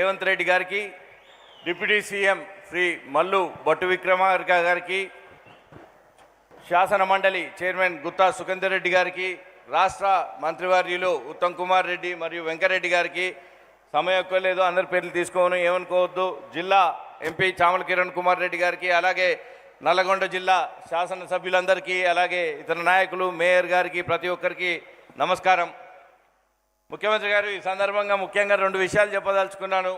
రేవంత్ రెడ్డి గారికి, deputy CM Shri Mallu Bhattu Vikramarka గారికి, శాసన మండలి చైర్మన్ గుత్తా సుఖేందర్ రెడ్డి గారికి, రాష్ట్ర మంత్రివర్యులు ఉత్తమ్ కుమార్ రెడ్డి మరియు వెంకరెడ్డి గారికి, సమయం ఎక్కువ లేదు అందరి పేర్లు తీసుకోను ఏమనుకోవద్దు, జిల్లా ఎంపీ చామల కిరణ్ కుమార్ రెడ్డి గారికి, అలాగే నల్లగొండ జిల్లా శాసనసభ్యులందరికీ, అలాగే ఇతర నాయకులు, మేయర్ గారికి, ప్రతి ఒక్కరికి నమస్కారం. ముఖ్యమంత్రి గారు, ఈ సందర్భంగా ముఖ్యంగా 2 విషయాలు చెప్పదలుచుకున్నాను.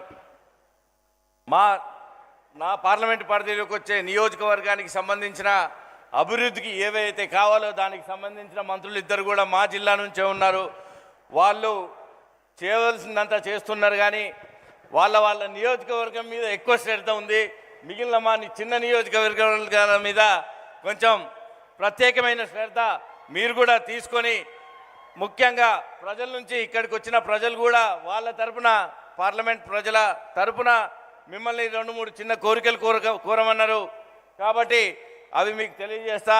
నా పార్లమెంటు పరిధిలోకి వచ్చే నియోజకవర్గానికి సంబంధించిన అభివృద్ధికి ఏవైతే కావాలో దానికి సంబంధించిన మంత్రులు ఇద్దరు కూడా మా జిల్లా నుంచే ఉన్నారు. వాళ్ళు చేయవలసిందంతా చేస్తున్నారు, కానీ వాళ్ళ నియోజకవర్గం మీద ఎక్కువ శ్రద్ధ ఉంది. మిగిలిన మా చిన్న నియోజకవర్గాల మీద కొంచెం ప్రత్యేకమైన శ్రద్ధ మీరు కూడా తీసుకొని, ముఖ్యంగా ప్రజల నుంచి ఇక్కడికి వచ్చిన ప్రజలు కూడా వాళ్ళ తరపున, పార్లమెంట్ ప్రజల తరపున మిమ్మల్ని 2-3 చిన్న కోరికలు కోరమన్నారు. కాబట్టి అవి మీకు తెలియజేస్తా.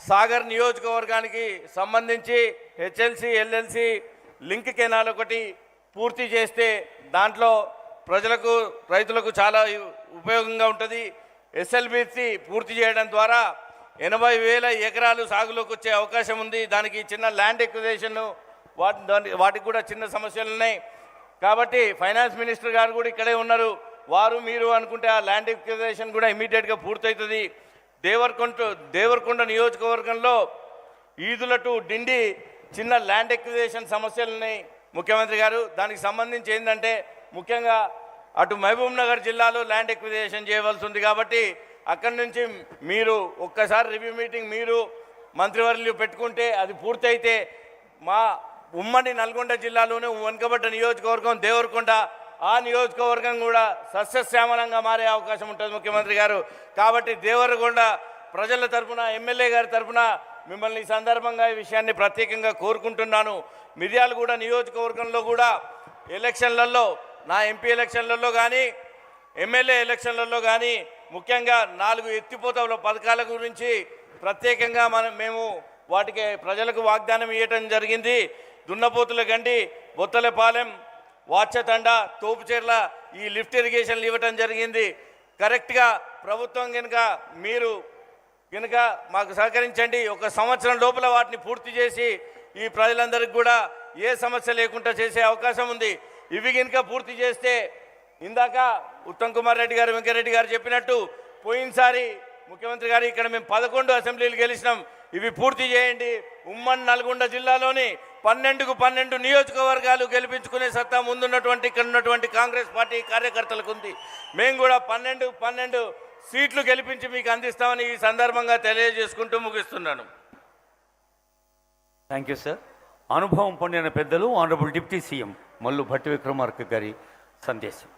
సాగర్ నియోజకవర్గానికి సంబంధించి హెచ్ఎల్సి, ఎల్ఎల్సి లింక్ కెనాల్ ఒకటి పూర్తి చేస్తే దాంట్లో ప్రజలకు, రైతులకు చాలా ఉపయోగంగా ఉంటుంది. ఎస్ఎల్బిసి పూర్తి చేయడం ద్వారా 80,000 ఎకరాలు సాగులోకి వచ్చే అవకాశం ఉంది. దానికి చిన్న ల్యాండ్ ఎక్విజిషన్, వాటికి కూడా చిన్న సమస్యలు ఉన్నాయి. కాబట్టి ఫైనాన్స్ మినిస్టర్ గారు కూడా ఇక్కడే ఉన్నారు. వారు మీరు అనుకుంటే ఆ ల్యాండ్ ఎక్విజిషన్ కూడా ఇమీడియట్గా పూర్తవుతుంది. దేవరకొండ నియోజకవర్గంలో ఈదుల టు డిండి చిన్న ల్యాండ్ ఎక్విజిషన్ సమస్యలు ఉన్నాయి ముఖ్యమంత్రి గారు. దానికి సంబంధించి ఏంటంటే ముఖ్యంగా అటు మహబూబ్ నగర్ జిల్లాలో ల్యాండ్ ఎక్విజిషన్ చేయవలసి ఉంది. కాబట్టి అక్కడి నుంచి మీరు ఒక్కసారి రివ్యూ మీటింగ్ మీరు మంత్రివర్యులు పెట్టుకుంటే అది పూర్తయితే మా ఉమ్మడి నల్గొండ జిల్లాలోనే వెనుకబడ్డ నియోజకవర్గం దేవరకొండ, ఆ నియోజకవర్గం కూడా సస్యశ్యామలంగా మారే అవకాశం ఉంటుంది ముఖ్యమంత్రి గారు. కాబట్టి దేవరకొండ ప్రజల తరఫున, ఎమ్మెల్యే గారి తరఫున మిమ్మల్ని ఈ సందర్భంగా ఈ విషయాన్ని ప్రత్యేకంగా కోరుకుంటున్నాను. మిర్యాలగూడ నియోజకవర్గంలో కూడా ఎలక్షన్లలో, నా ఎంపీ ఎలక్షన్లలో కానీ ఎమ్మెల్యే ఎలక్షన్లలో కానీ ముఖ్యంగా 4 ఎత్తిపోతల పథకాల గురించి ప్రత్యేకంగా మేము వాటికి ప్రజలకు వాగ్దానం ఇవ్వటం జరిగింది. దున్నపోతుల గండి, బొత్తలపాలెం, వాచతండ, తోపుచెర్ల ఈ లిఫ్ట్ ఇరిగేషన్లు ఇవ్వటం జరిగింది. కరెక్ట్గా ప్రభుత్వం మీరు కనుక మాకు సహకరించండి. 1 సంవత్సరం లోపల వాటిని పూర్తి చేసి ఈ ప్రజలందరికీ కూడా ఏ సమస్య లేకుండా చేసే అవకాశం ఉంది. ఇవి కనుక పూర్తి చేస్తే ఇందాక ఉత్తమ్ కుమార్ రెడ్డి గారు, వెంకరెడ్డి గారు చెప్పినట్టు పోయినసారి ముఖ్యమంత్రి గారు ఇక్కడ మేము 11 అసెంబ్లీలు గెలిచినాం. ఇవి పూర్తి చేయండి. ఉమ్మడి నల్గొండ జిల్లాలోని 12కు 12 నియోజకవర్గాలు గెలిపించుకునే సత్తా ముందున్నటువంటి ఇక్కడ ఉన్నటువంటి కాంగ్రెస్ పార్టీ కార్యకర్తలకు ఉంది. మేము కూడా 12 సీట్లు గెలిపించి మీకు అందిస్తామని ఈ సందర్భంగా తెలియజేసుకుంటూ ముగిస్తున్నాను. Thank you sir. అనుభవం పొందిన పెద్దలు honourable deputy CM Mallu Bhatti Vikramarka గారి సందేశం.